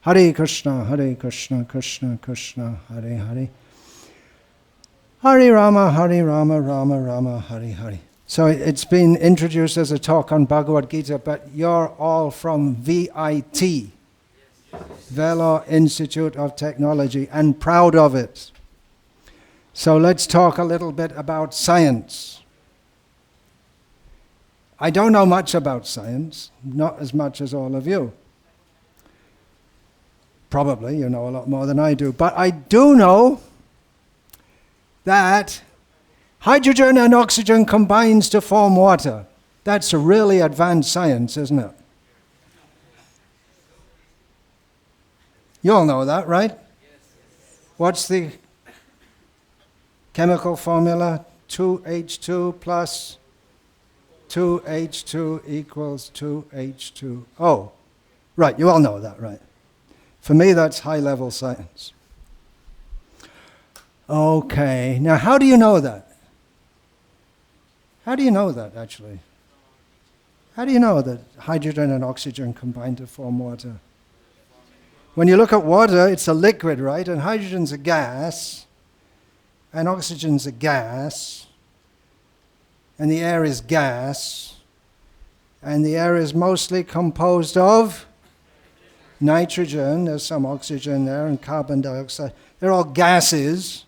Hare Krishna, Krishna Krishna, Hare Hare. Hare Rama, Rama Rama, Hare Hare. So it's been introduced as a talk on Bhagavad Gita, but you're all from VIT, Vellore Institute of Technology, and proud of it. So let's talk a little bit about science. I don't know much about science, not as much as all of you. Probably you know a lot more than I do, but I do know that hydrogen and oxygen combines to form water. That's a really advanced science, isn't it? You all know that, right? What's the chemical formula? 2H2 plus 2H2 equals 2H2O. Right, you all know that, right? For me, that's high-level science. Okay, now how do you know that? How do you know that, actually? How do you know that hydrogen and oxygen combine to form water? When you look at water, it's a liquid, right? And hydrogen's a gas, and oxygen's a gas, and the air is gas, and the air is mostly composed of nitrogen. There's some oxygen there, and carbon dioxide. They're all gases.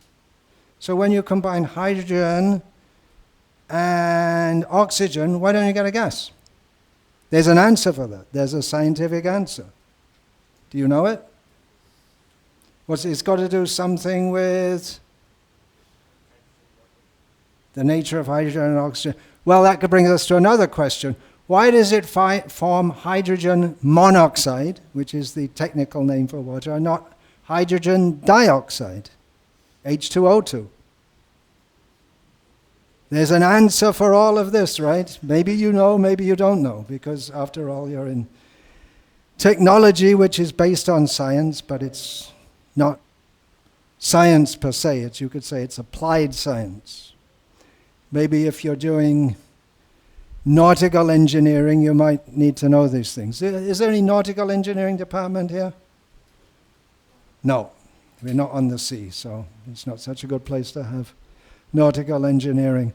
So when you combine hydrogen and oxygen, why don't you get a gas? There's an answer for that. There's a scientific answer. Do you know it? It's got to do something with the nature of hydrogen and oxygen. Well, that could bring us to another question. Why does it form hydrogen monoxide, which is the technical name for water, and not hydrogen dioxide, H2O2? There's an answer for all of this, right? Maybe you know, maybe you don't know, because after all, you're in technology, which is based on science, but it's not science per se. You could say it's applied science. Maybe if you're doing nautical engineering, you might need to know these things. Is there any nautical engineering department here? No, we're not on the sea, so it's not such a good place to have nautical engineering.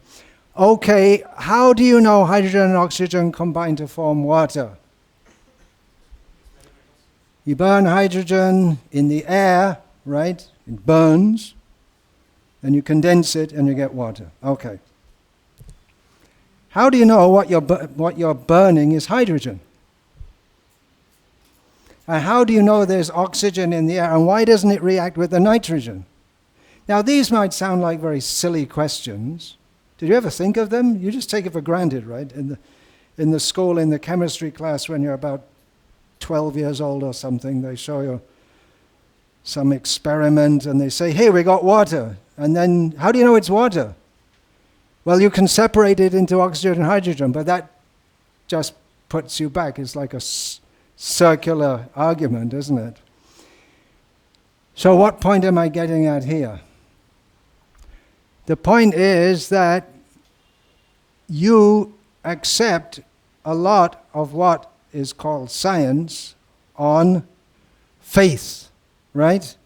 Okay, how do you know hydrogen and oxygen combine to form water? You burn hydrogen in the air, right? It burns, and you condense it and you get water. Okay. How do you know what you're burning is hydrogen? And how do you know there's oxygen in the air, and why doesn't it react with the nitrogen? Now, these might sound like very silly questions. Did you ever think of them? You just take it for granted, right? In the school, in the chemistry class, when you're about 12 years old or something, they show you some experiment, and they say, hey, we got water. And then, how do you know it's water? Well, you can separate it into oxygen and hydrogen, but that just puts you back. It's like a circular argument, isn't it? So what point am I getting at here? The point is that you accept a lot of what is called science on faith, right?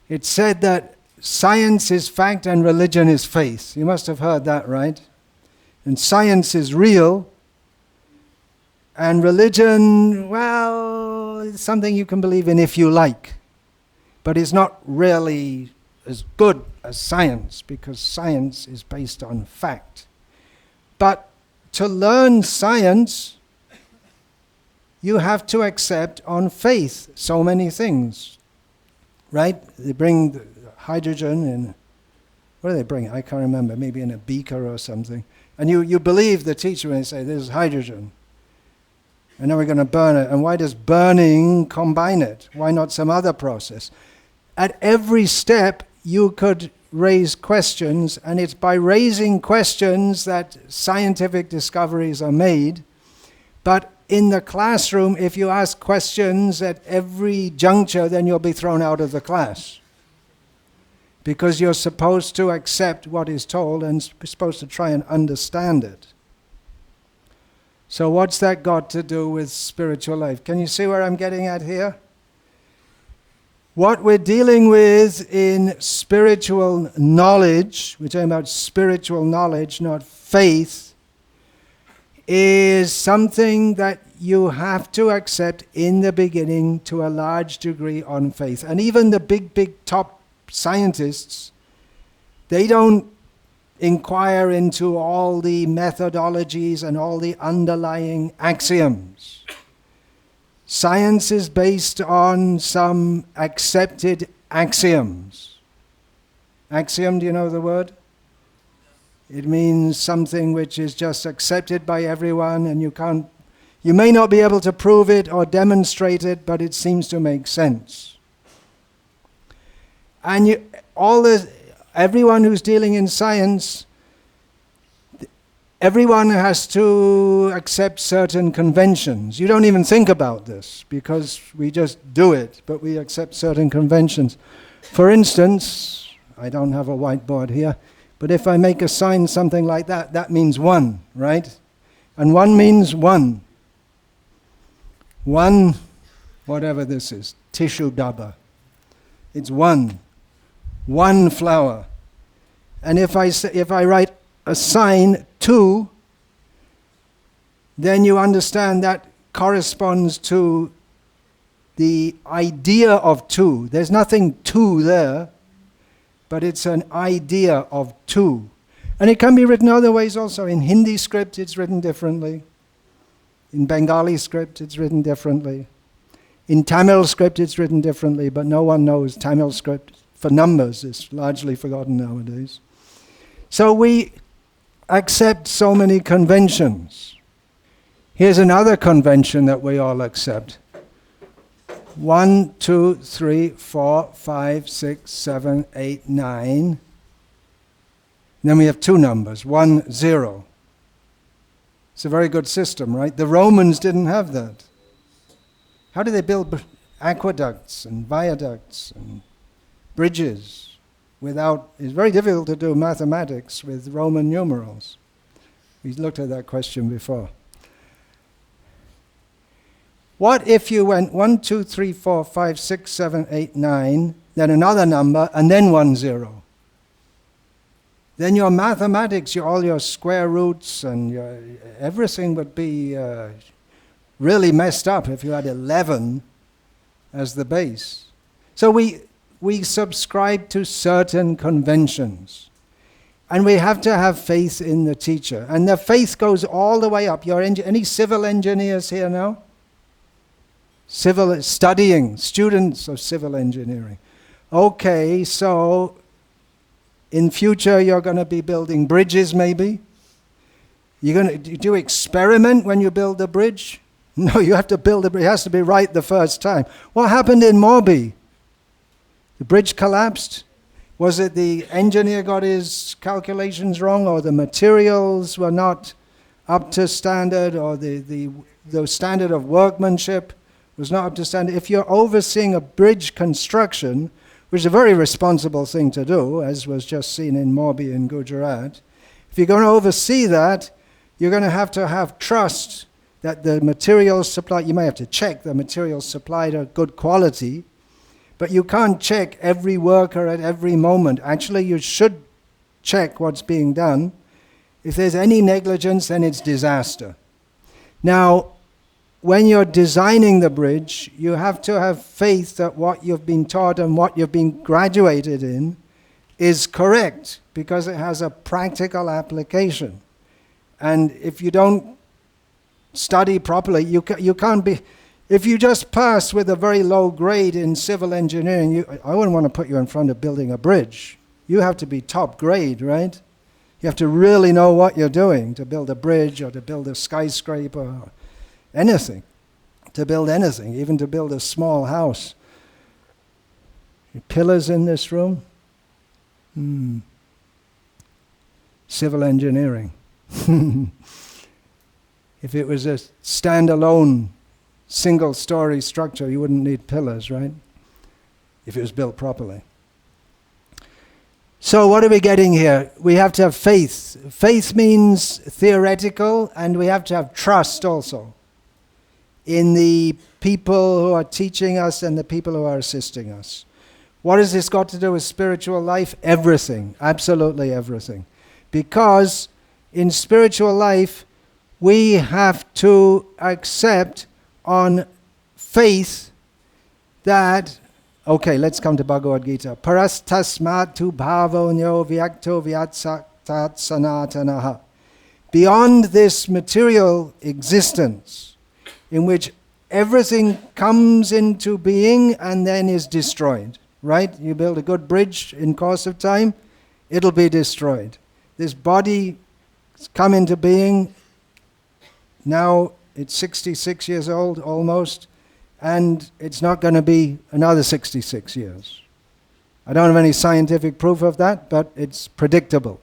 It's said that science is fact and religion is faith. You must have heard that, right? And science is real, and religion, well, it's something you can believe in if you like. But it's not really as good as science, because science is based on fact. But to learn science, you have to accept on faith so many things, right? They bring the hydrogen in, what do they bring? I can't remember, maybe in a beaker or something. And you believe the teacher when they say, this is hydrogen. And then we're going to burn it. And why does burning combine it? Why not some other process? At every step, you could raise questions, and it's by raising questions that scientific discoveries are made. But in the classroom, if you ask questions at every juncture, then you'll be thrown out of the class. Because you're supposed to accept what is told and supposed to try and understand it. So what's that got to do with spiritual life? Can you see where I'm getting at here? What we're dealing with in spiritual knowledge, we're talking about spiritual knowledge, not faith, is something that you have to accept in the beginning to a large degree on faith. And even the big top scientists, they don't inquire into all the methodologies and all the underlying axioms. Science is based on some accepted axioms. Axiom, do you know the word? It means something which is just accepted by everyone, and you may not be able to prove it or demonstrate it, but it seems to make sense. And everyone who's dealing in science, everyone has to accept certain conventions. You don't even think about this because we just do it, but we accept certain conventions. For instance, I don't have a whiteboard here, but if I make a sign something like that, that means one, right? And one means one. One, whatever this is, tissue dabba. It's one. One flower. And if I write a sign, two, then you understand that corresponds to the idea of two. There's nothing two there, but it's an idea of two. And it can be written other ways also. In Hindi script, it's written differently. In Bengali script, it's written differently. In Tamil script, it's written differently, but no one knows Tamil script. For numbers, it's largely forgotten nowadays. So we accept so many conventions. Here's another convention that we all accept. 1, 2, 3, 4, 5, 6, 7, 8, 9. Then we have two numbers, 1, 0. It's a very good system, right? The Romans didn't have that. How did they build aqueducts and viaducts and bridges without... It's very difficult to do mathematics with Roman numerals. We looked at that question before. What if you went 1, 2, 3, 4, 5, 6, 7, 8, 9, then another number, and then 1, 0? Then your mathematics, all your square roots and everything would be really messed up if you had 11 as the base. So we subscribe to certain conventions. And we have to have faith in the teacher. And the faith goes all the way up. Any civil engineers here now? Studying, students of civil engineering. Okay, so in future you're going to be building bridges maybe? You're going to do experiment when you build a bridge? No, you have to build a bridge. It has to be right the first time. What happened in Morbi? The bridge collapsed? Was it the engineer got his calculations wrong, or the materials were not up to standard, or the standard of workmanship was not up to standard? If you're overseeing a bridge construction, which is a very responsible thing to do, as was just seen in Morbi in Gujarat, if you're going to oversee that, you're going to have trust that the materials supplied, you may have to check the materials supplied are good quality, but you can't check every worker at every moment. Actually, you should check what's being done. If there's any negligence, then it's disaster. Now, when you're designing the bridge, you have to have faith that what you've been taught and what you've been graduated in is correct, because it has a practical application. And if you don't study properly, you can't be... If you just pass with a very low grade in civil engineering, I wouldn't want to put you in front of building a bridge. You have to be top grade, right? You have to really know what you're doing to build a bridge or to build a skyscraper or anything. To build anything, even to build a small house. Pillars in this room? Civil engineering. If it was a standalone single-story structure, you wouldn't need pillars, right? If it was built properly. So what are we getting here? We have to have faith. Faith means theoretical, and we have to have trust also in the people who are teaching us and the people who are assisting us. What has this got to do with spiritual life? Everything, absolutely everything. Because in spiritual life, we have to accept on faith that, okay, let's come to Bhagavad Gita. Parastasmat tu bhavo nyo vyakto vyatsatat sanatanaha. Beyond this material existence, in which everything comes into being and then is destroyed, right? You build a good bridge in course of time, it'll be destroyed. This body has come into being, now it's 66 years old almost, and it's not going to be another 66 years. I don't have any scientific proof of that, but it's predictable.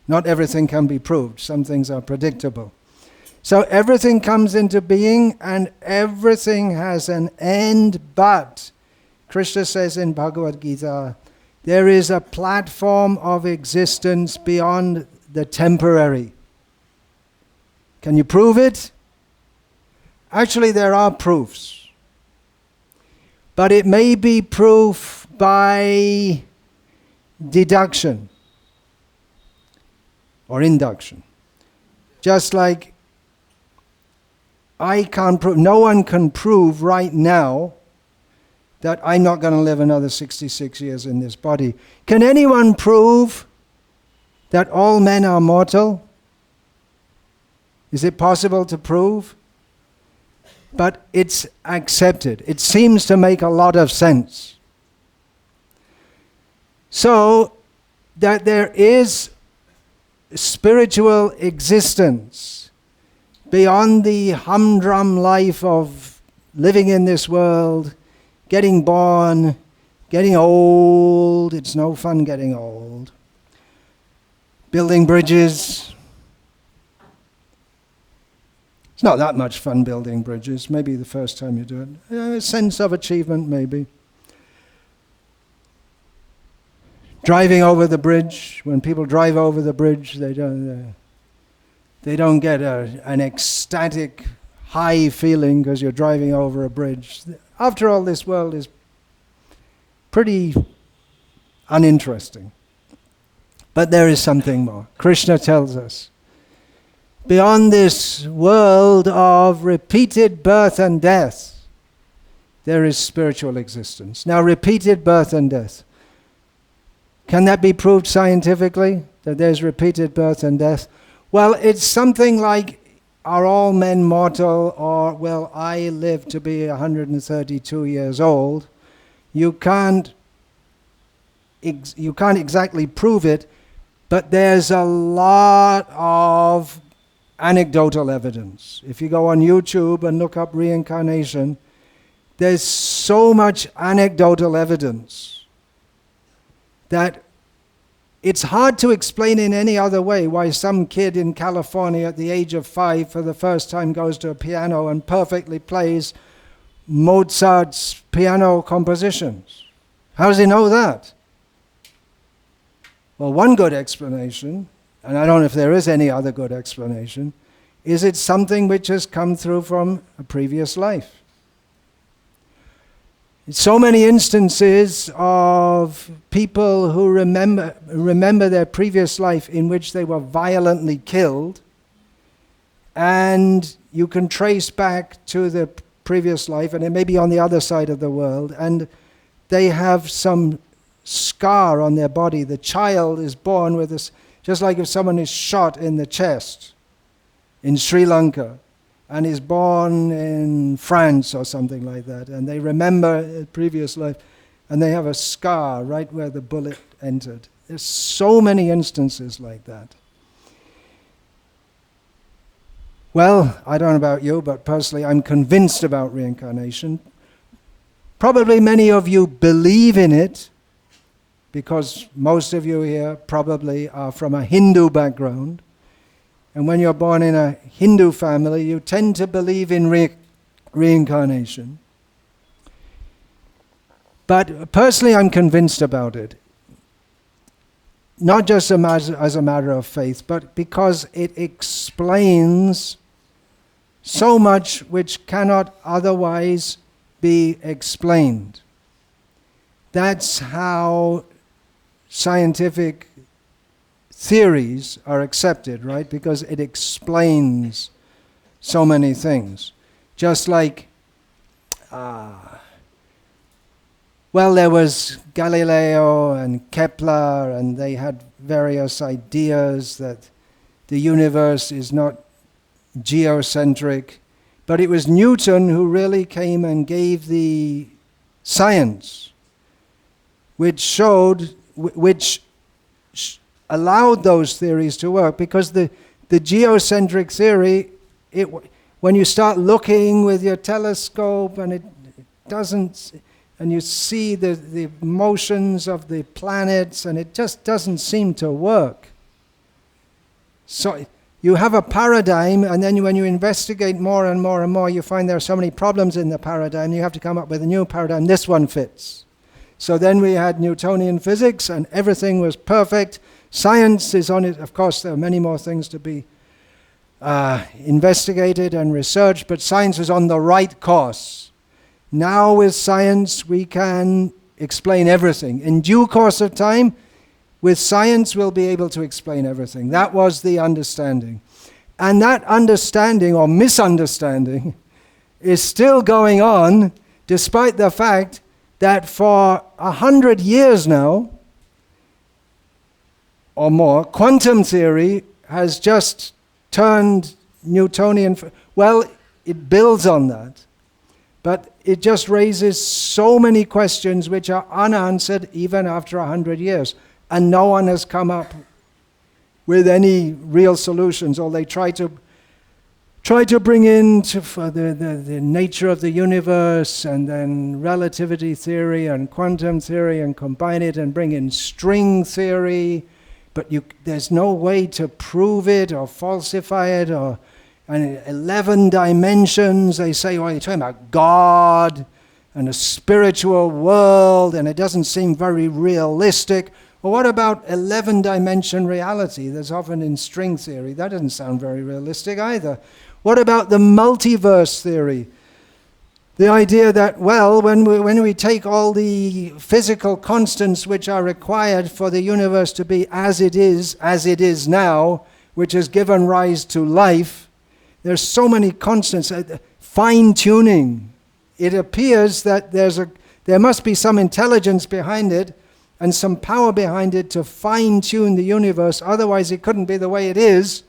Not everything can be proved. Some things are predictable. So everything comes into being and everything has an end, but Krishna says in Bhagavad Gita, there is a platform of existence beyond the temporary. Can you prove it? Actually, there are proofs. But it may be proof by deduction or induction. Just like I can't prove, no one can prove right now that I'm not going to live another 66 years in this body. Can anyone prove that all men are mortal? Is it possible to prove? But it's accepted. It seems to make a lot of sense. So, that there is spiritual existence beyond the humdrum life of living in this world, getting born, getting old. It's no fun getting old. Building bridges. It's not that much fun building bridges. Maybe the first time you do it. A sense of achievement, maybe. Driving over the bridge. When people drive over the bridge, they don't get an ecstatic high feeling because you're driving over a bridge. After all, this world is pretty uninteresting. But there is something more. Krishna tells us, beyond this world of repeated birth and death, there is spiritual existence. Now, repeated birth and death. Can that be proved scientifically, that there's repeated birth and death? Well, it's something like, are all men mortal, or will I live to be 132 years old? You can't exactly prove it, but there's a lot of anecdotal evidence. If you go on YouTube and look up reincarnation, there's so much anecdotal evidence that it's hard to explain in any other way why some kid in California at the age of 5 for the first time goes to a piano and perfectly plays Mozart's piano compositions. How does he know that? Well, one good explanation, and I don't know if there is any other good explanation, is it's something which has come through from a previous life. So many instances of people who remember their previous life in which they were violently killed, and you can trace back to the previous life, and it may be on the other side of the world, and they have some scar on their body. The child is born with this, just like if someone is shot in the chest in Sri Lanka, and is born in France or something like that, and they remember a previous life, and they have a scar right where the bullet entered. There's so many instances like that. Well, I don't know about you, but personally I'm convinced about reincarnation. Probably many of you believe in it, because most of you here probably are from a Hindu background. And when you're born in a Hindu family, you tend to believe in reincarnation. But personally, I'm convinced about it. Not just as a matter of faith, but because it explains so much which cannot otherwise be explained. That's how scientific theories are accepted, right? Because it explains so many things. Just like, there was Galileo and Kepler, and they had various ideas that the universe is not geocentric. But it was Newton who really came and gave the science, which allowed those theories to work, because the geocentric theory, when you start looking with your telescope and it doesn't, and you see the motions of the planets, and it just doesn't seem to work. So you have a paradigm, and then when you investigate more and more and more, you find there are so many problems in the paradigm, you have to come up with a new paradigm. This one fits. So then we had Newtonian physics, and everything was perfect. Science is on it. Of course, there are many more things to be investigated and researched, but science is on the right course. Now with science, we can explain everything. In due course of time, with science, we'll be able to explain everything. That was the understanding. And that understanding, or misunderstanding, is still going on, despite the fact that for 100 years now, or more, quantum theory has just turned Newtonian. Well, it builds on that, but it just raises so many questions which are unanswered even after 100 years. And no one has come up with any real solutions, or they try to bring in the nature of the universe, and then relativity theory and quantum theory, and combine it and bring in string theory. But there's no way to prove it or falsify it, and 11 dimensions. They say, well, you're talking about God and a spiritual world, and it doesn't seem very realistic. Well, what about 11-dimension reality? There's often in string theory. That doesn't sound very realistic either. What about the multiverse theory? The idea that, when we take all the physical constants which are required for the universe to be as it is now, which has given rise to life, there's so many constants, fine-tuning. It appears that there must be some intelligence behind it, and some power behind it to fine-tune the universe, otherwise it couldn't be the way it is.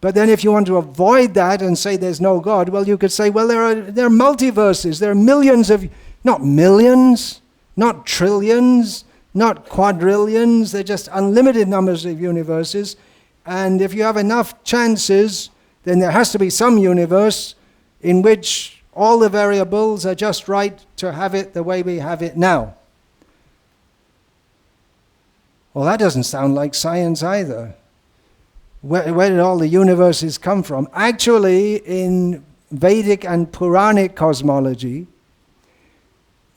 But then if you want to avoid that and say there's no God, well, you could say, well, there are multiverses, there are millions of, not millions, not trillions, not quadrillions, they're just unlimited numbers of universes, and if you have enough chances, then there has to be some universe in which all the variables are just right to have it the way we have it now. Well, that doesn't sound like science either. Where did all the universes come from? Actually, in Vedic and Puranic cosmology,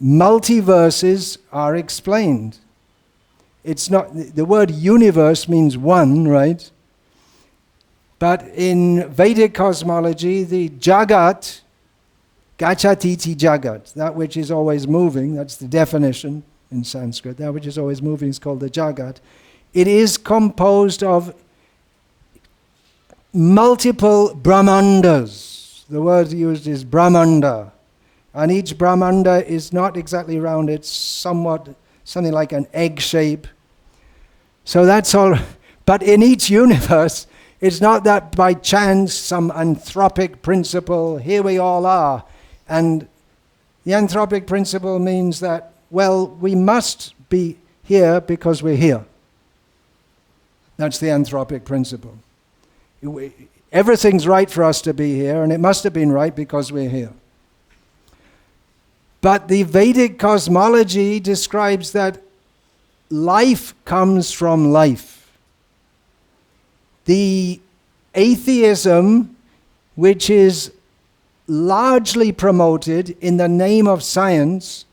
multiverses are explained. It's not, the word universe means one, right? But in Vedic cosmology, the Jagat, Gachatiti Jagat, that which is always moving, that's the definition in Sanskrit, that which is always moving is called the Jagat. It is composed of multiple Brahmandas. The word used is Brahmanda. And each Brahmanda is not exactly round, it's something like an egg shape. So that's all. But in each universe, it's not that by chance, some anthropic principle, here we all are. And the anthropic principle means that, well, we must be here because we're here. That's the anthropic principle. Everything's right for us to be here, and it must have been right because we're here. But the Vedic cosmology describes that life comes from life. The atheism, which is largely promoted in the name of science,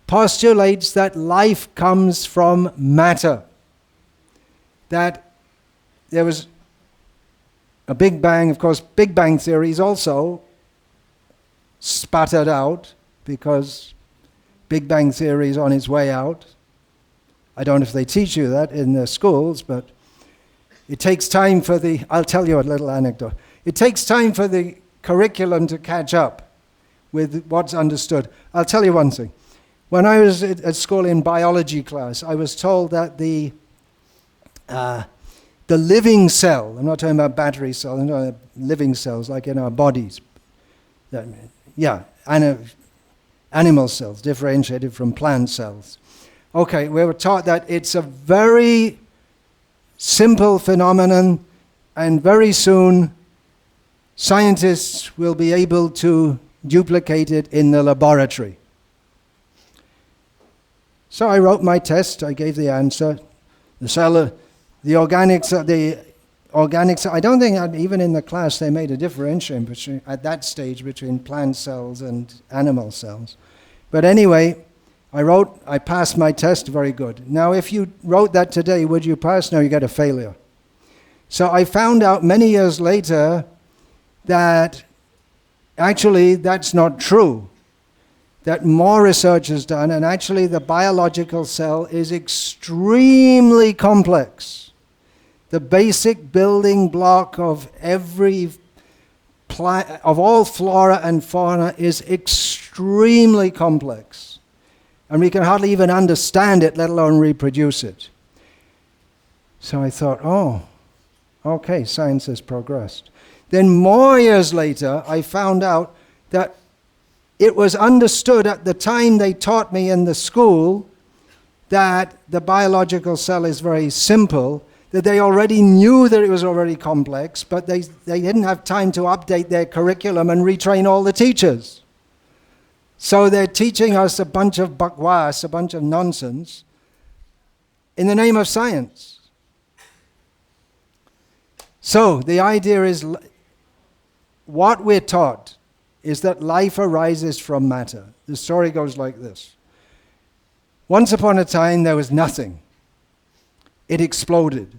postulates that life comes from matter. That there was a Big Bang. Of course, Big Bang theory is also sputtered out because Big Bang Theory is on its way out. I don't know if they teach you that in the schools, but it takes time for I'll tell you a little anecdote. It takes time for the curriculum to catch up with what's understood. I'll tell you one thing. When I was at school in biology class, I was told that the living cell, I'm not talking about battery cells, I'm talking about living cells like in our bodies. Animal cells, differentiated from plant cells. Okay, we were taught that it's a very simple phenomenon, and very soon scientists will be able to duplicate it in the laboratory. So I wrote my test, I gave the answer. The organics, I don't think even in the class they made a differentiation at that stage between plant cells and animal cells. But anyway, I passed my test, very good. Now if you wrote that today, would you pass? No, you get a failure. So I found out many years later that actually that's not true. That more research is done, and actually the biological cell is extremely complex. The basic building block of all flora and fauna is extremely complex. And we can hardly even understand it, let alone reproduce it. So I thought, okay, science has progressed. Then more years later, I found out that it was understood at the time they taught me in the school that the biological cell is very simple, that they already knew that it was already complex, but they didn't have time to update their curriculum and retrain all the teachers. So they're teaching us a bunch of bakwas, a bunch of nonsense, in the name of science. So the idea is, what we're taught is that life arises from matter. The story goes like this. Once upon a time, there was nothing. It exploded.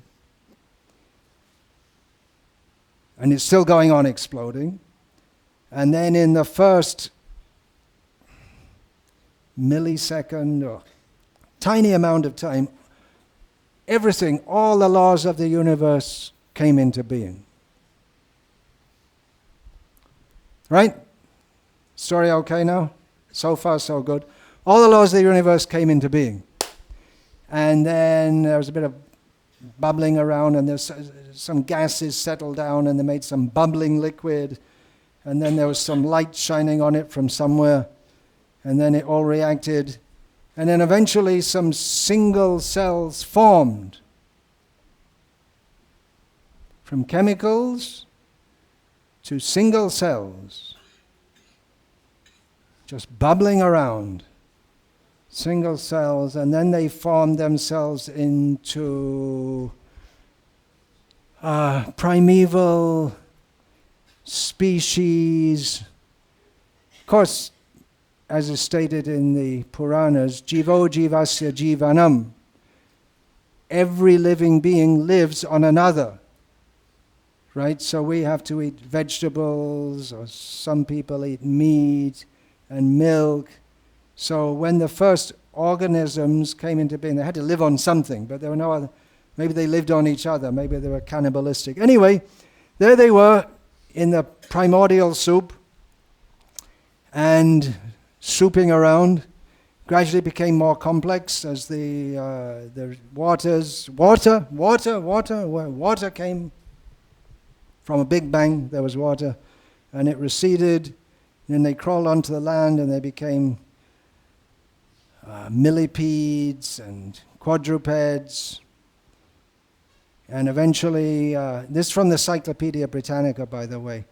And it's still going on exploding. And then in the first millisecond or tiny amount of time, everything, all the laws of the universe came into being. Right? Story okay now? So far, so good. All the laws of the universe came into being. And then there was a bit of bubbling around, and there's some gases settled down, and they made some bubbling liquid. And then there was some light shining on it from somewhere. And then it all reacted. And then eventually some single cells formed. From chemicals to single cells. Just bubbling around. Single cells, and then they formed themselves into primeval species. Of course, as is stated in the Puranas, jivo jivasya jivanam. Every living being lives on another. Right? So we have to eat vegetables, or some people eat meat and milk. So when the first organisms came into being, they had to live on something, but there were no other. Maybe they lived on each other, maybe they were cannibalistic. Anyway, there they were in the primordial soup, and souping around. Gradually became more complex as the water came from a big bang. There was water, and it receded. Then they crawled onto the land, and they became millipedes and quadrupeds. And eventually, this is from the Cyclopedia Britannica, by the way.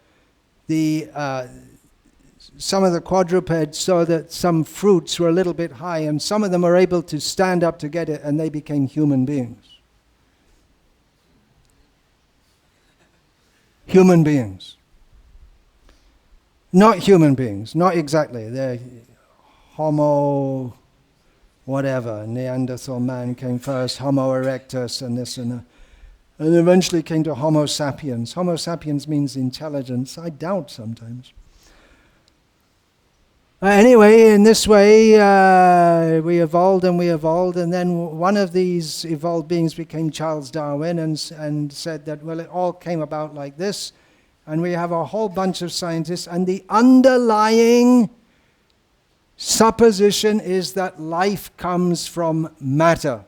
Some of the quadrupeds saw that some fruits were a little bit high, and some of them were able to stand up to get it, and they became human beings. Human beings. Not human beings, not exactly. They're Homo, whatever. Neanderthal man came first, Homo erectus, and this and that. And eventually came to Homo sapiens. Homo sapiens means intelligence. I doubt sometimes. Anyway, in this way, we evolved, and then one of these evolved beings became Charles Darwin and said that, well, it all came about like this, and we have a whole bunch of scientists, and the underlying supposition is that life comes from matter.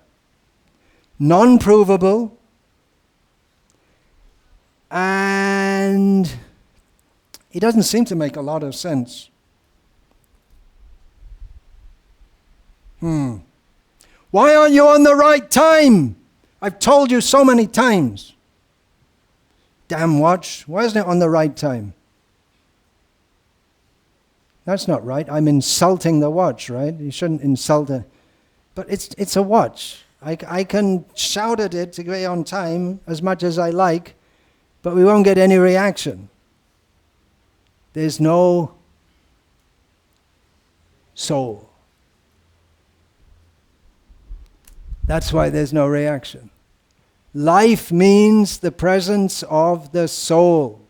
Non-provable, and it doesn't seem to make a lot of sense. Why aren't you on the right time? I've told you so many times. Damn watch, why isn't it on the right time? That's not right. I'm insulting the watch, right? You shouldn't insult it. But it's a watch. I can shout at it to be on time as much as I like, but we won't get any reaction. There's no soul. That's why there's no reaction. Life means the presence of the soul,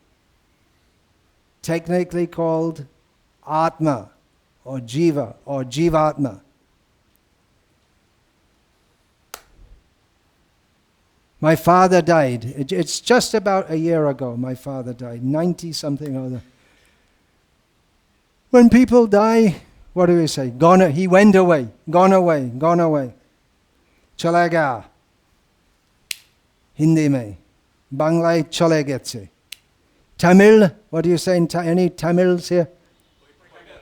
technically called Atma or Jiva or Jivatma. My father died. It's just about a year ago my father died, 90-something or other. When people die, what do we say? He went away, gone away, gone away. Chala gaya. Hindi mein. Bangla chale getse. Tamil, what do you say in any Tamils here?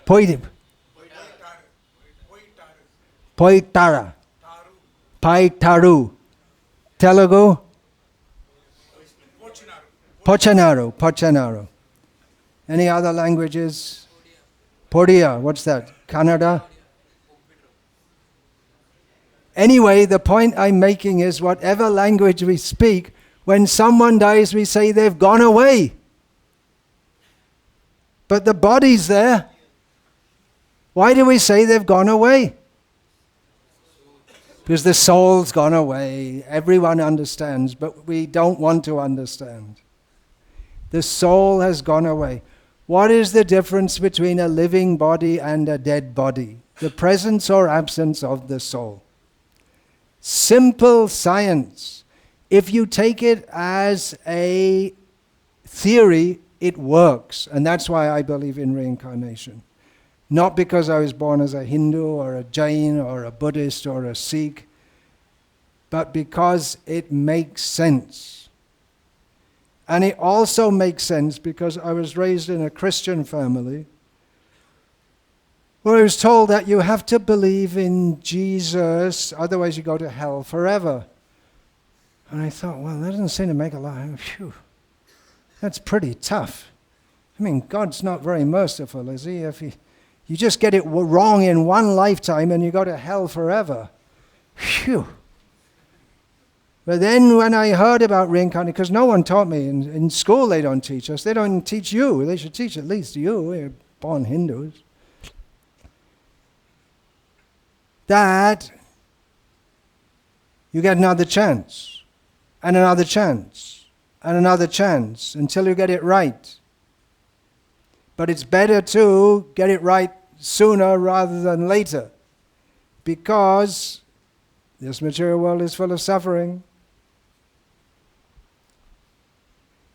Poitara. Paitaru. Telugu? Pochanaru. Any other languages? Podia, what's that? Kannada? Anyway, the point I'm making is whatever language we speak, when someone dies we say they've gone away. But the body's there. Why do we say they've gone away? Because the soul's gone away. Everyone understands, but we don't want to understand. The soul has gone away. What is the difference between a living body and a dead body? The presence or absence of the soul. Simple science. If you take it as a theory, it works. And that's why I believe in reincarnation. Not because I was born as a Hindu or a Jain or a Buddhist or a Sikh, but because it makes sense. And it also makes sense because I was raised in a Christian family where I was told that you have to believe in Jesus, otherwise you go to hell forever. And I thought, well, that doesn't seem to make a lot. Phew, that's pretty tough. I mean, God's not very merciful, is he? If you just get it wrong in one lifetime and you go to hell forever. Phew. But then when I heard about reincarnation, because no one taught me, in school they don't teach us, they don't teach you, they should teach at least you, we're born Hindus, that you get another chance, and another chance, and another chance, until you get it right. But it's better to get it right sooner rather than later, because this material world is full of suffering.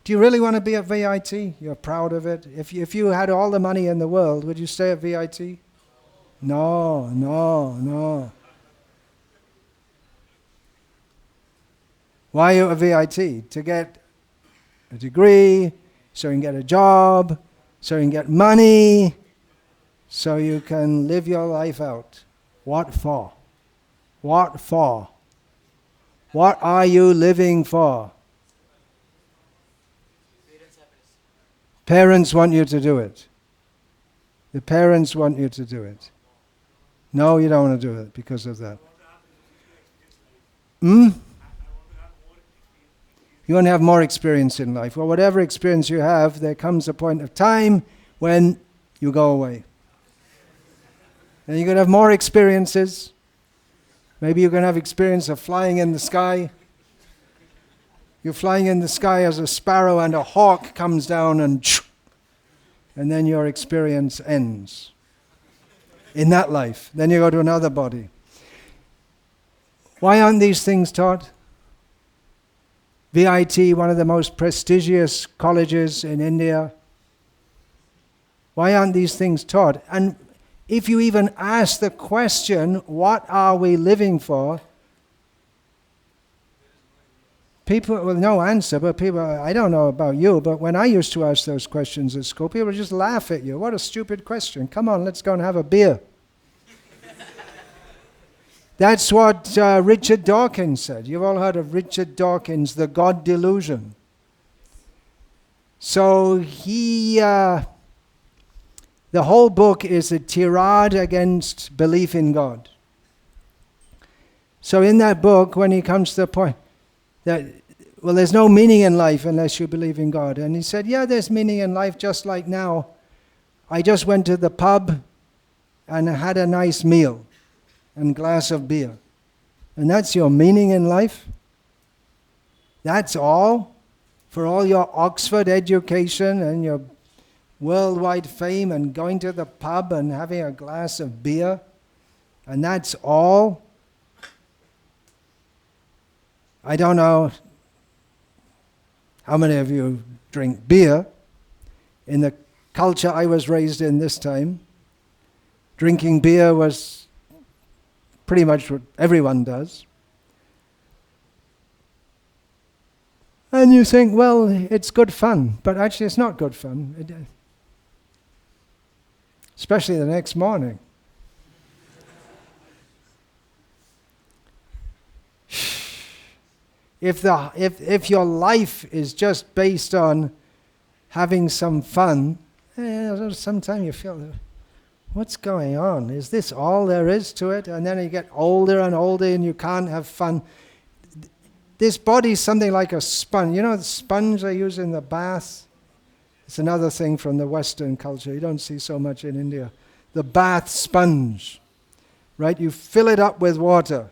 Do you really want to be at VIT? You're proud of it? If you had all the money in the world, would you stay at VIT? No. Why are you at VIT? To get a degree, so you can get a job, so you can get money, so you can live your life out. What for? What for? What are you living for? Parents want you to do it. The parents want you to do it. No, you don't want to do it because of that. You want to have more experience in life. Well, whatever experience you have, there comes a point of time when you go away. And you're going to have more experiences. Maybe you're going to have experience of flying in the sky. You're flying in the sky as a sparrow and a hawk comes down and then your experience ends. in that life. Then you go to another body. Why aren't these things taught? VIT, one of the most prestigious colleges in India. Why aren't these things taught? And if you even ask the question, what are we living for? People with no answer, but people, I don't know about you, but when I used to ask those questions at school, people would just laugh at you. What a stupid question. Come on, let's go and have a beer. That's what Richard Dawkins said. You've all heard of Richard Dawkins, the God delusion. So the whole book is a tirade against belief in God. So in that book, when he comes to the point that, well, there's no meaning in life unless you believe in God. And he said, yeah, there's meaning in life just like now. I just went to the pub and had a nice meal and glass of beer. And that's your meaning in life? That's all? For all your Oxford education and your worldwide fame and going to the pub and having a glass of beer? And that's all? I don't know how many of you drink beer. In the culture I was raised in this time, drinking beer was pretty much what everyone does. And you think, well, it's good fun, but actually it's not good fun. Especially the next morning. If your life is just based on having some fun, sometimes you feel, what's going on? Is this all there is to it? And then you get older and older and you can't have fun. This body is something like a sponge. You know the sponge they use in the bath? It's another thing from the Western culture. You don't see so much in India. The bath sponge, right? You fill it up with water.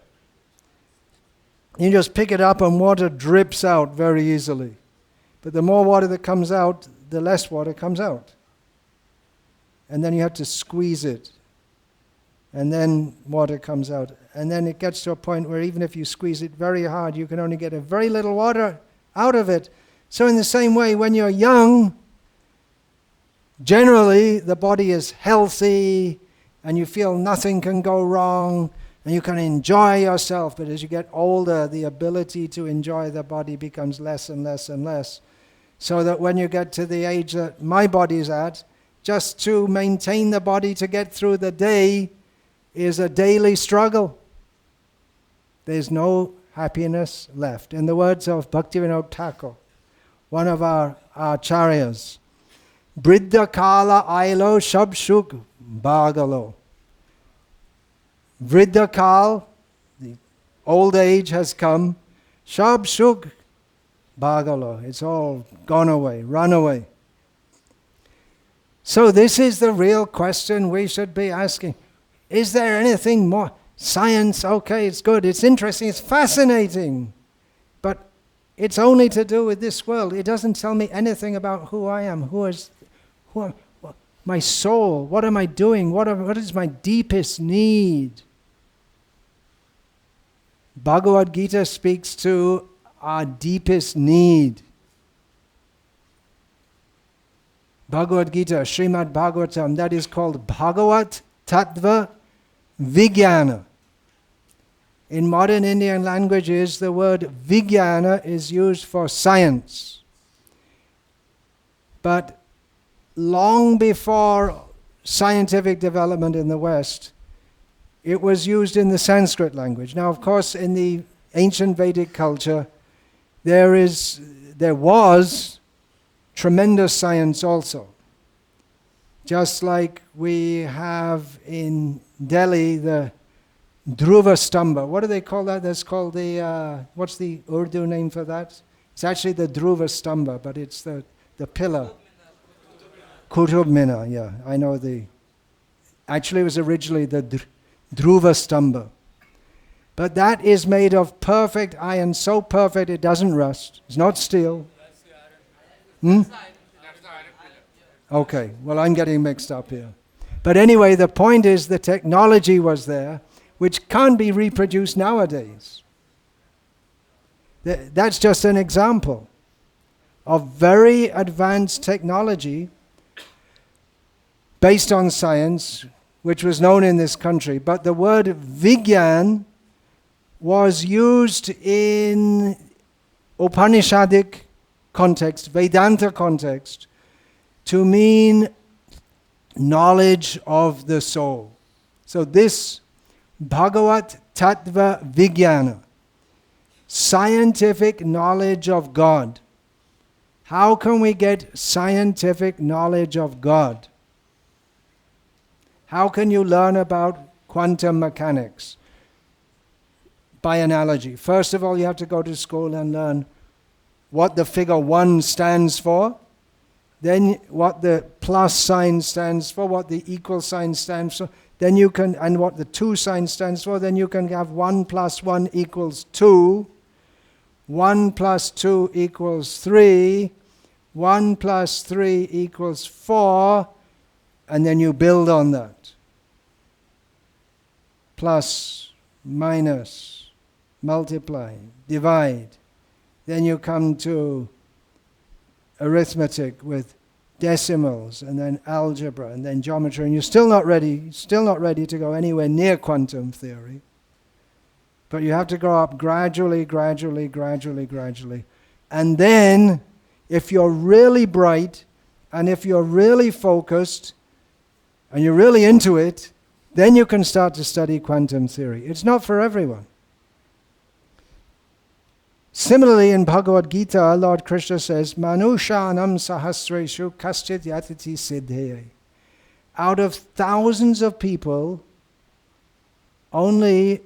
You just pick it up and water drips out very easily. But the more water that comes out, the less water comes out. And then you have to squeeze it. And then water comes out. And then it gets to a point where even if you squeeze it very hard, you can only get a very little water out of it. So in the same way, when you're young, generally the body is healthy and you feel nothing can go wrong and you can enjoy yourself. But as you get older, the ability to enjoy the body becomes less and less and less. So that when you get to the age that my body's at, just to maintain the body to get through the day is a daily struggle. There's no happiness left. In the words of Bhaktivinoda Thakur, one of our acharyas, Briddha kala ailo shab shuk bhagalo. Vriddha kal, the old age has come, shab shuk bhagalo. It's all gone away, run away. So this is the real question we should be asking. Is there anything more? Science, okay, it's good, it's interesting, it's fascinating. But it's only to do with this world. It doesn't tell me anything about who I am, my soul, what am I doing, what is my deepest need? Bhagavad Gita speaks to our deepest need. Bhagavad Gita, Srimad Bhagavatam, that is called Bhagavat Tattva Vijnana. In modern Indian languages, the word Vijnana is used for science. But long before scientific development in the West, it was used in the Sanskrit language. Now, of course, in the ancient Vedic culture, there was tremendous science also. Just like we have in Delhi the Dhruva Stamba. What do they call that? That's called the, what's the Urdu name for that? It's actually the Dhruva Stamba, but it's the pillar. Kutub Minar, yeah. I know actually it was originally the Dhruva Stamba. But that is made of perfect iron, so perfect it doesn't rust. It's not steel. Okay, well I'm getting mixed up here. But anyway, the point is the technology was there, which can't be reproduced nowadays. That's just an example of very advanced technology based on science, which was known in this country. But the word Vigyan was used in Upanishadic context, Vedanta context, to mean knowledge of the soul. So this Bhagavat Tattva Vijnana, scientific knowledge of God. How can we get scientific knowledge of God? How can you learn about quantum mechanics? By analogy. First of all, you have to go to school and learn what the figure 1 stands for, then what the plus sign stands for, what the equal sign stands for, then you can, and what the 2 sign stands for, then you can have 1 plus 1 equals 2, 1 plus 2 equals 3, 1 plus 3 equals 4, and then you build on that. Plus, minus, multiply, divide. Then you come to arithmetic with decimals, and then algebra, and then geometry, and you're still not ready to go anywhere near quantum theory. But you have to go up gradually. And then, if you're really bright, and if you're really focused, and you're really into it, then you can start to study quantum theory. It's not for everyone. Similarly, in Bhagavad Gita, Lord Krishna says, Manushanam sahasreshu kaschit yatiti siddhye. Out of thousands of people, only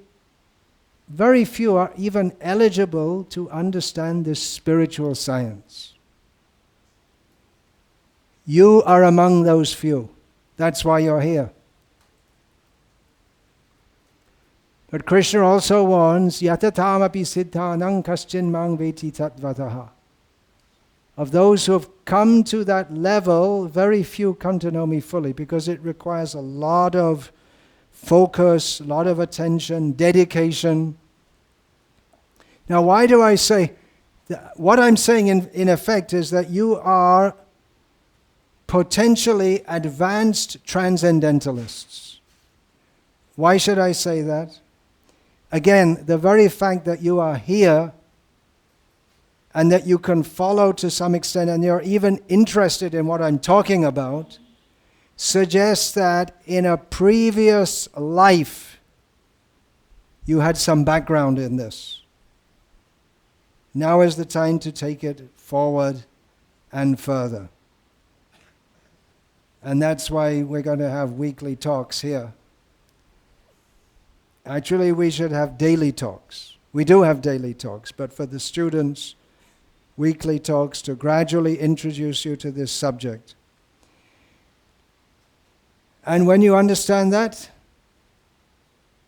very few are even eligible to understand this spiritual science. You are among those few. That's why you're here. But Krishna also warns, Yatatam siddhanam kaschin mang veti tattvataha. Of those who have come to that level, very few come to know me fully, because it requires a lot of focus, a lot of attention, dedication. Now, why do I say that? What I'm saying in effect is that you are potentially advanced transcendentalists. Why should I say that? Again, the very fact that you are here and that you can follow to some extent and you're even interested in what I'm talking about suggests that in a previous life you had some background in this. Now is the time to take it forward and further. And that's why we're going to have weekly talks here. Actually, we should have daily talks. We do have daily talks, but for the students, weekly talks to gradually introduce you to this subject. And when you understand that,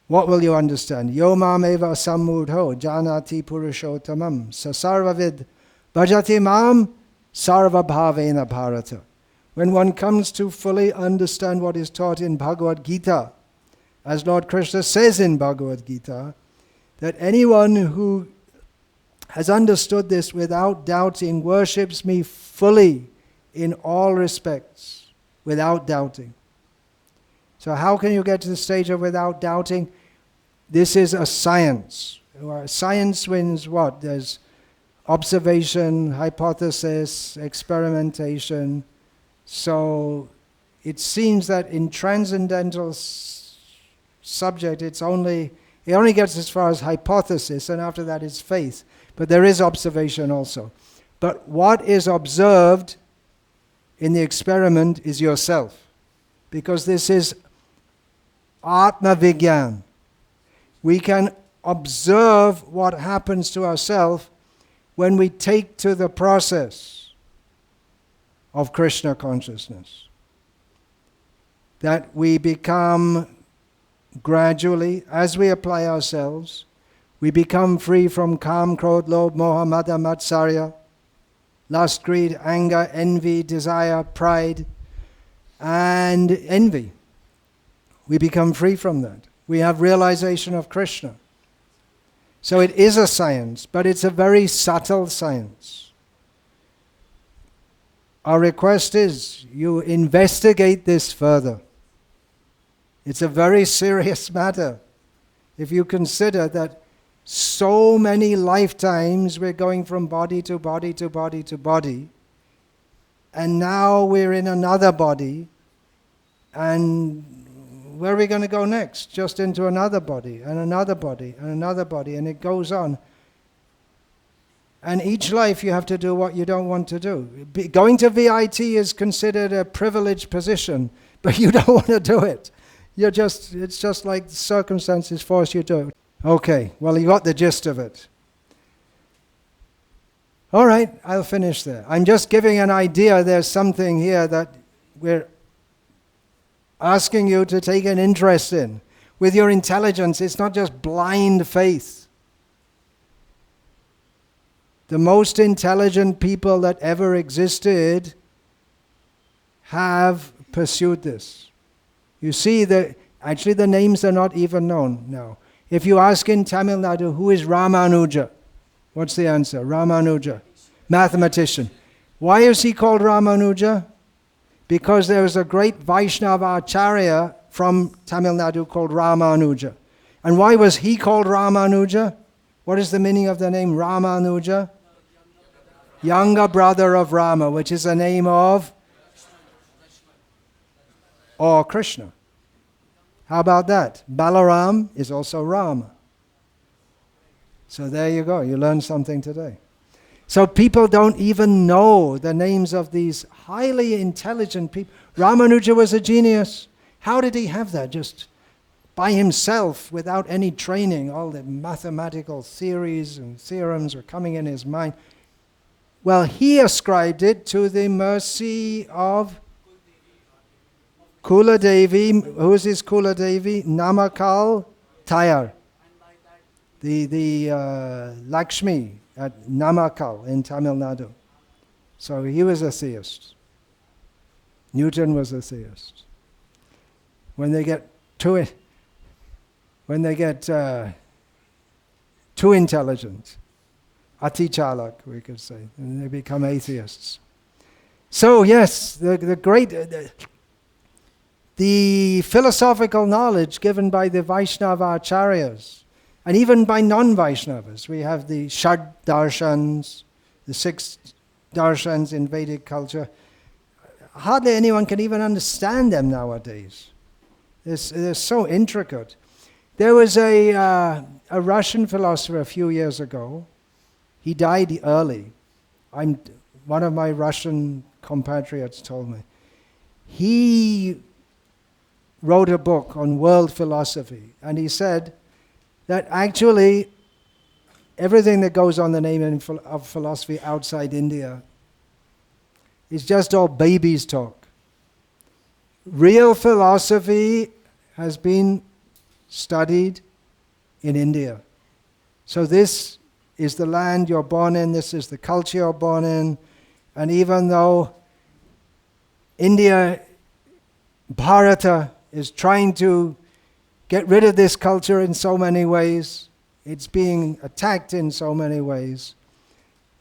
what will you understand? Yo mam eva sammudho janati purushottamam sasarvavid bhajati mam sarva bhavena bharata. When one comes to fully understand what is taught in Bhagavad Gita, as Lord Krishna says in Bhagavad Gita, that anyone who has understood this without doubting worships me fully in all respects, without doubting. So how can you get to the stage of without doubting? This is a science. Science means what? There's observation, hypothesis, experimentation. So it seems that in transcendental subject, it only gets as far as hypothesis, and after that is faith. But there is observation also. But what is observed in the experiment is yourself, because this is Atma Vigyan. We can observe what happens to ourselves when we take to the process of Krishna consciousness. That we become gradually, as we apply ourselves, we become free from kam, krodh, lobh, moha, mada, matsarya, lust, greed, anger, envy, desire, pride, and envy. we become free from that. We have realization of Krishna. So it is a science, but it's a very subtle science. Our request is you investigate this further. It's a very serious matter. If you consider that so many lifetimes we're going from body to body to body to body, and now we're in another body, and where are we going to go next? Just into another body, and another body, and another body, and it goes on. And each life you have to do what you don't want to do. Going to VIT is considered a privileged position, but you don't want to do it. It's just like circumstances force you to do it. Okay, well, you got the gist of it. All right, I'll finish there. I'm just giving an idea. There's something here that we're asking you to take an interest in. With your intelligence, it's not just blind faith. The most intelligent people that ever existed have pursued this. You see, actually the names are not even known now. If you ask in Tamil Nadu, who is Ramanuja? What's the answer? Ramanuja, mathematician. Why is he called Ramanuja? Because there was a great Vaishnava Acharya from Tamil Nadu called Ramanuja. And why was he called Ramanuja? What is the meaning of the name Ramanuja? Younger brother of Rama, which is the name of or Krishna. How about that? Balaram is also Rama. So there you go, you learned something today. So people don't even know the names of these highly intelligent people. Ramanuja was a genius. How did he have that? Just by himself, without any training, all the mathematical theories and theorems were coming in his mind. Well, he ascribed it to the mercy of Kula Devi. Who is his Kula Devi? Namakal Tayar. The Lakshmi at Namakal in Tamil Nadu. So he was a theist. Newton was a theist. When they get too intelligent, Ati Chalak, we could say, and they become atheists. So yes, the philosophical knowledge given by the Vaishnava Acharyas, and even by non-Vaishnavas, we have the Shad Darshans, the 6 Darshans in Vedic culture. Hardly anyone can even understand them nowadays. They're so intricate. There was a Russian philosopher a few years ago. He died early. One of my Russian compatriots told me. He wrote a book on world philosophy, and he said that actually everything that goes on the name of philosophy outside India is just all babies' talk. Real philosophy has been studied in India. So this is the land you're born in, this is the culture you're born in, and even though India, Bharata, is trying to get rid of this culture in so many ways, it's being attacked in so many ways,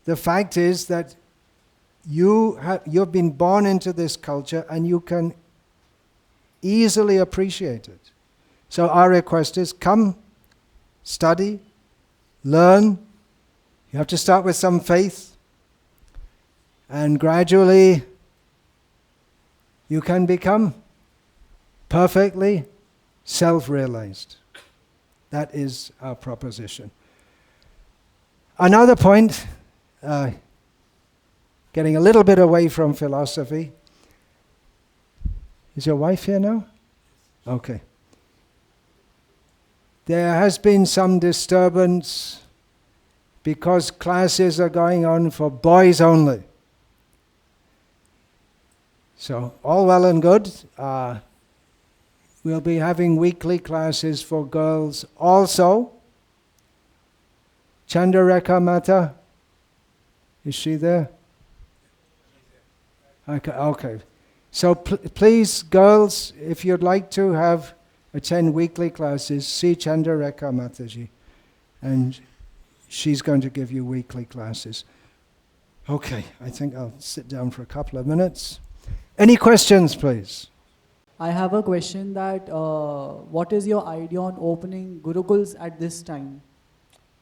the fact is that you've been born into this culture and you can easily appreciate it. So our request is, come, study, learn. You have to start with some faith, and gradually you can become perfectly self-realized. That is our proposition. Another point, getting a little bit away from philosophy. Is your wife here now? Okay. There has been some disturbance because classes are going on for boys only. So, all well and good. We'll be having weekly classes for girls also. Chandrarekha Mata, is she there? Okay. So please, girls, if you'd like to have attend weekly classes, see Chandrarekha Mataji, and she's going to give you weekly classes. Okay, I think I'll sit down for a couple of minutes. Any questions, please? I have a question that what is your idea on opening Gurukuls at this time?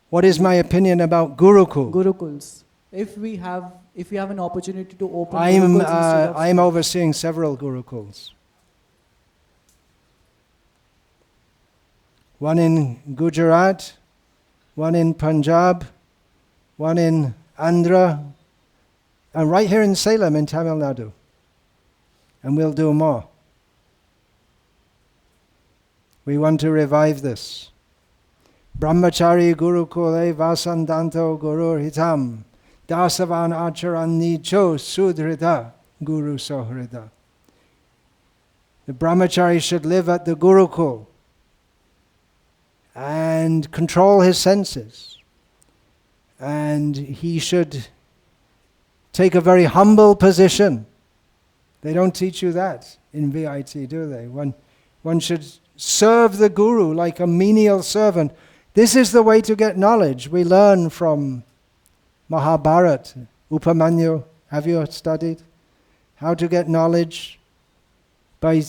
What is my opinion about Gurukul? Gurukuls. If we have an opportunity to open Gurukuls instead of I'm overseeing several Gurukuls. One in Gujarat, one in Punjab, one in Andhra, and right here in Salem in Tamil Nadu. And we'll do more. We want to revive this. Brahmachari Gurukule Vasandanto Gurur Hitam Dasavan Acharan Nicho Sudhrita Guru Sohrita. The brahmachari should live at the Gurukul and control his senses. And he should take a very humble position. They don't teach you that in VIT, do they? One should serve the Guru like a menial servant. This is the way to get knowledge. We learn from Mahabharata, Upamanyu. Have you studied? How to get knowledge? By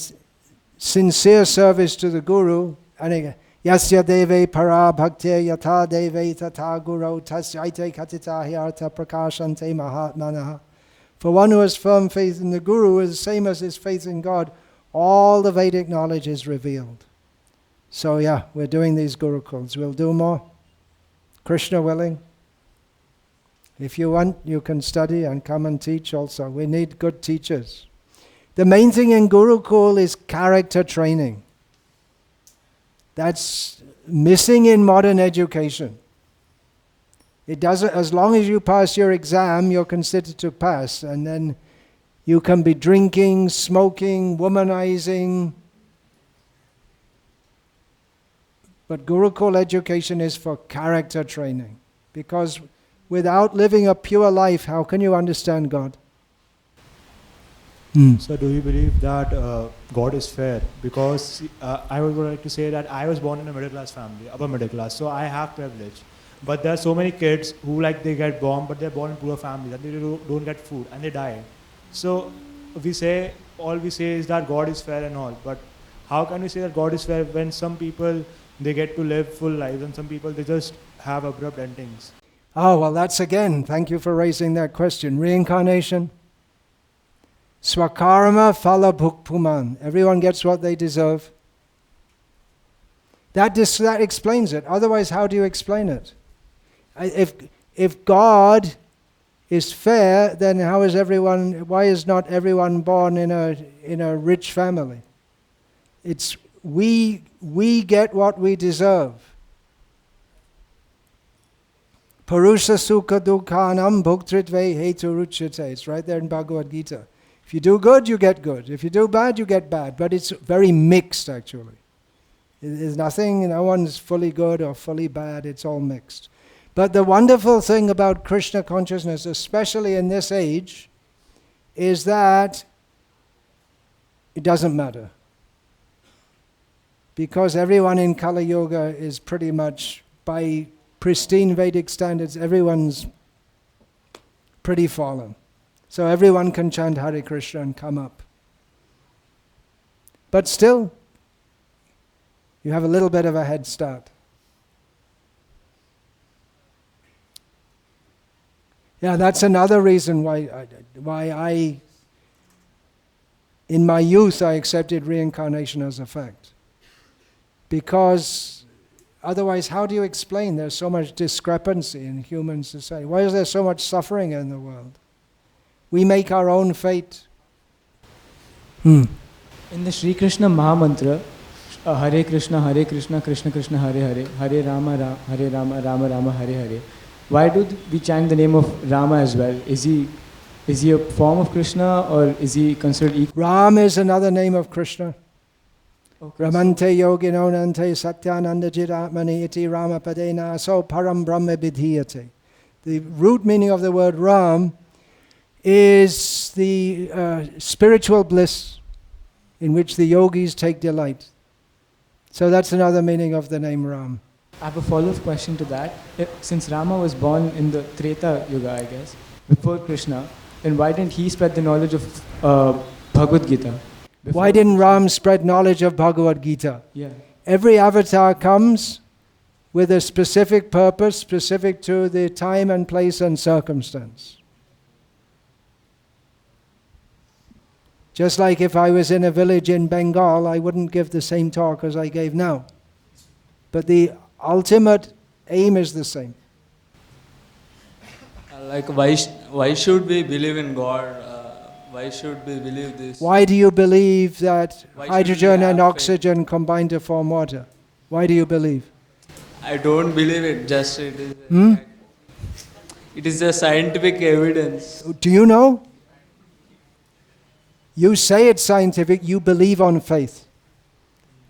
sincere service to the Guru. And Yasya deve para bhakti yata deve tata guru tasyaite katita hyarta prakashante mahatmanaha. For one who has firm faith in the Guru is the same as his faith in God. All the Vedic knowledge is revealed. So yeah, we're doing these Gurukuls. We'll do more. Krishna willing. If you want, you can study and come and teach also. We need good teachers. The main thing in Gurukul is character training. That's missing in modern education. It doesn't, as long as you pass your exam, you're considered to pass, and then you can be drinking, smoking, womanizing. But Gurukul education is for character training, because without living a pure life, how can you understand God? So do you believe that God is fair? Because I would like to say that I was born in a middle class family, upper middle class, so I have privilege. But there are so many kids who they get born, but they're born in poor families and they don't get food and they die. So all we say is that God is fair and all. But how can we say that God is fair when some people, they get to live full lives and some people, they just have abrupt endings? Oh, well, thank you for raising that question. Reincarnation. Swakarma phala bhukpuman. Everyone gets what they deserve. That explains it. Otherwise, how do you explain it? If God is fair, then why is not everyone born in a rich family? It's we get what we deserve. Purusha sukha dukhanam bhuktritve heturuchyate. It's right there in Bhagavad Gita. If you do good, you get good. If you do bad, you get bad. But it's very mixed, actually. There's nothing, no one's fully good or fully bad. It's all mixed. But the wonderful thing about Krishna consciousness, especially in this age, is that it doesn't matter. Because everyone in Kali Yuga is pretty much, by pristine Vedic standards, everyone's pretty fallen. So everyone can chant Hare Krishna and come up. But still, you have a little bit of a head start. Yeah, that's another reason why I, in my youth, I accepted reincarnation as a fact. Because otherwise, how do you explain there's so much discrepancy in human society? Why is there so much suffering in the world? We make our own fate. In the Sri Krishna Mahamantra, Hare Krishna, Krishna Krishna, Hare Hare, Hare Rama, Rama Rama, Hare Hare. Why do we chant the name of Rama as well? Is he a form of Krishna or is he considered equal? Ram is another name of Krishna. Okay, Ramante yogino nante satyananda jiratmani iti rama padena so param brahma vidhiyate. The root meaning of the word Ram is the spiritual bliss in which the yogis take delight. So that's another meaning of the name Ram. I have a follow-up question to that. Since Rama was born in the Treta Yuga, I guess, before Krishna, then why didn't he spread the knowledge of Bhagavad Gita? Why didn't Ram spread knowledge of Bhagavad Gita? Yeah. Every avatar comes with a specific purpose, specific to the time and place and circumstance. Just like if I was in a village in Bengal, I wouldn't give the same talk as I gave now. But the ultimate aim is the same. Like why should we believe in God? Why should we believe this? Why do you believe that Why should we hydrogen and have faith? oxygen combine to form water? Why do you believe? I don't believe it. Just it is. Hmm? It is a scientific evidence. Do you know? You say it's scientific, you believe on faith.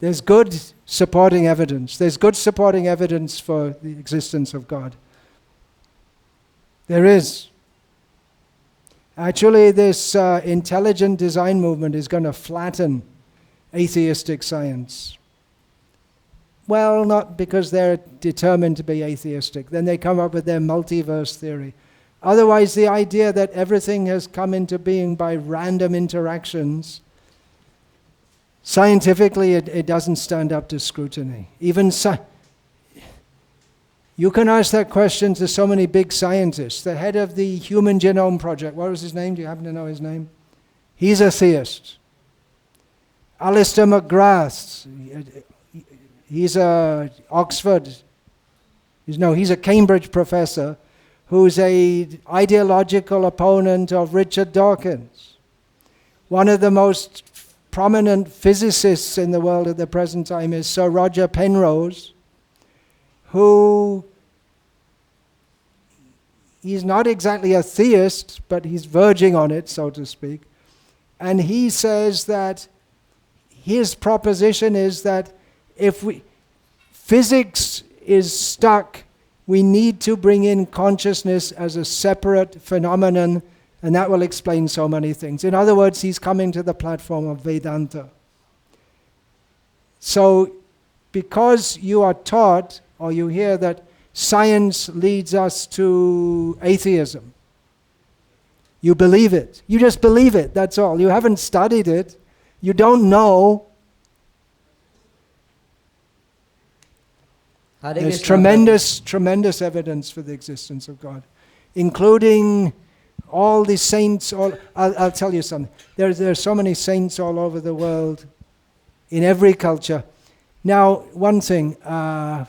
There's good supporting evidence. There's good supporting evidence for the existence of God. There is. Actually, this intelligent design movement is going to flatten atheistic science. Well, not because they're determined to be atheistic. Then they come up with their multiverse theory. Otherwise, the idea that everything has come into being by random interactions, scientifically it doesn't stand up to scrutiny. You can ask that question to so many big scientists. The head of the Human Genome Project, what was his name? Do you happen to know his name? He's a theist. Alistair McGrath, he's a he's a Cambridge professor who's an ideological opponent of Richard Dawkins. One of the most prominent physicists in the world at the present time is Sir Roger Penrose, who he's not exactly a theist, but he's verging on it, so to speak. And he says that his proposition is that if physics is stuck, we need to bring in consciousness as a separate phenomenon, and that will explain so many things. In other words, he's coming to the platform of Vedanta. So, because you are taught, or you hear that science leads us to atheism, you believe it. You just believe it, that's all. You haven't studied it. You don't know. There's tremendous evidence for the existence of God, including all the saints. I'll tell you something. There are so many saints all over the world, in every culture. Now, one thing, it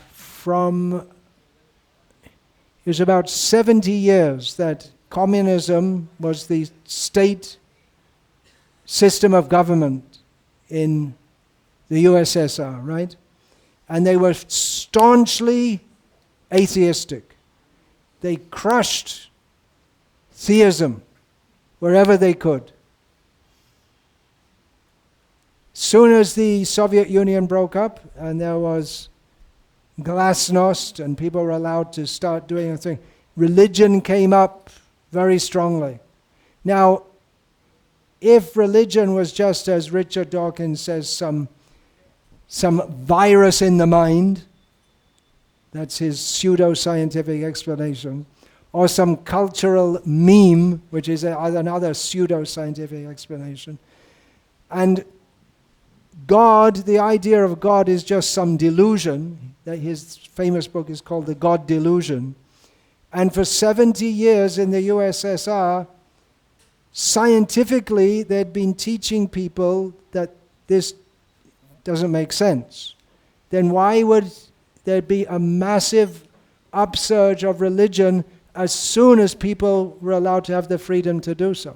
was about 70 years that communism was the state system of government in the USSR, right? And they were staunchly atheistic. They crushed theism wherever they could. Soon as the Soviet Union broke up and there was glasnost and people were allowed to start doing a thing, religion came up very strongly. Now, if religion was just, as Richard Dawkins says, some virus in the mind, that's his pseudo-scientific explanation, or some cultural meme, which is another pseudo-scientific explanation. And God, the idea of God is just some delusion. His famous book is called The God Delusion. And for 70 years in the USSR, scientifically, they'd been teaching people that this doesn't make sense. Then why would there be a massive upsurge of religion as soon as people were allowed to have the freedom to do so?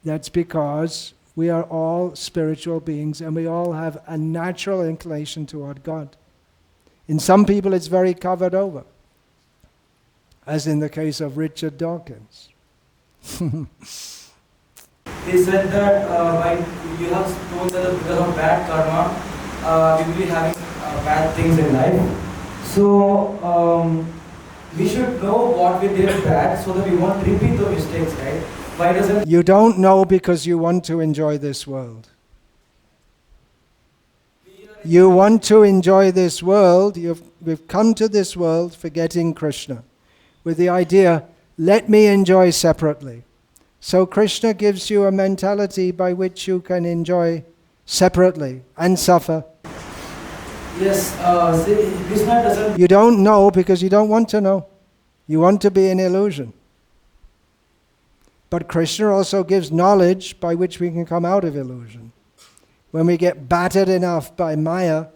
That's because we are all spiritual beings and we all have a natural inclination toward God. In some people it's very covered over, as in the case of Richard Dawkins. They said that when you have told that because of bad karma, we will be having bad things in life. So we should know what we did bad so that we won't repeat the mistakes, right? Why doesn't... You don't know because you want to enjoy this world. You want to enjoy this world, we've come to this world forgetting Krishna, with the idea, let me enjoy separately. So Krishna gives you a mentality by which you can enjoy separately and suffer. Yes, see, Krishna doesn't. You don't know because you don't want to know. You want to be in illusion. But Krishna also gives knowledge by which we can come out of illusion. When we get battered enough by Maya,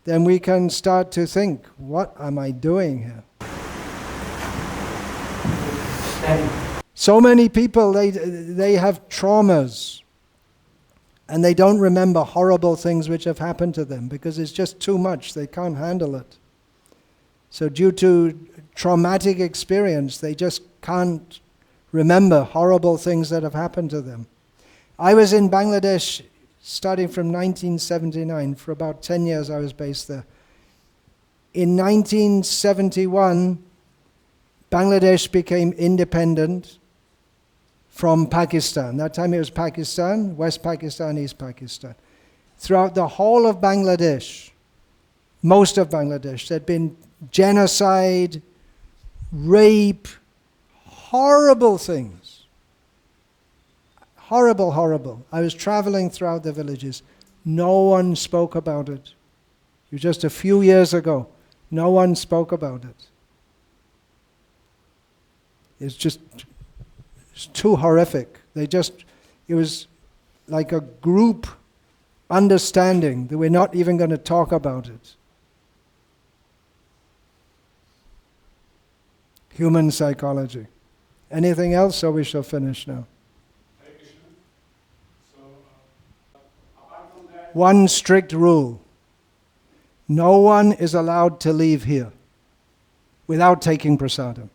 then we can start to think, what am I doing here? Thank you. So many people, they have traumas and they don't remember horrible things which have happened to them because it's just too much, they can't handle it. So due to traumatic experience, they just can't remember horrible things that have happened to them. I was in Bangladesh starting from 1979. For about 10 years I was based there. In 1971, Bangladesh became independent from Pakistan. That time it was Pakistan, West Pakistan, East Pakistan. Throughout the whole of Bangladesh, most of Bangladesh, there'd been genocide, rape, horrible things. Horrible, horrible. I was traveling throughout the villages. No one spoke about it. It was just a few years ago. No one spoke about it. It's too horrific. It was like a group understanding that we're not even going to talk about it. Human psychology. Anything else, or we shall finish now? One strict rule. No one is allowed to leave here without taking prasadam.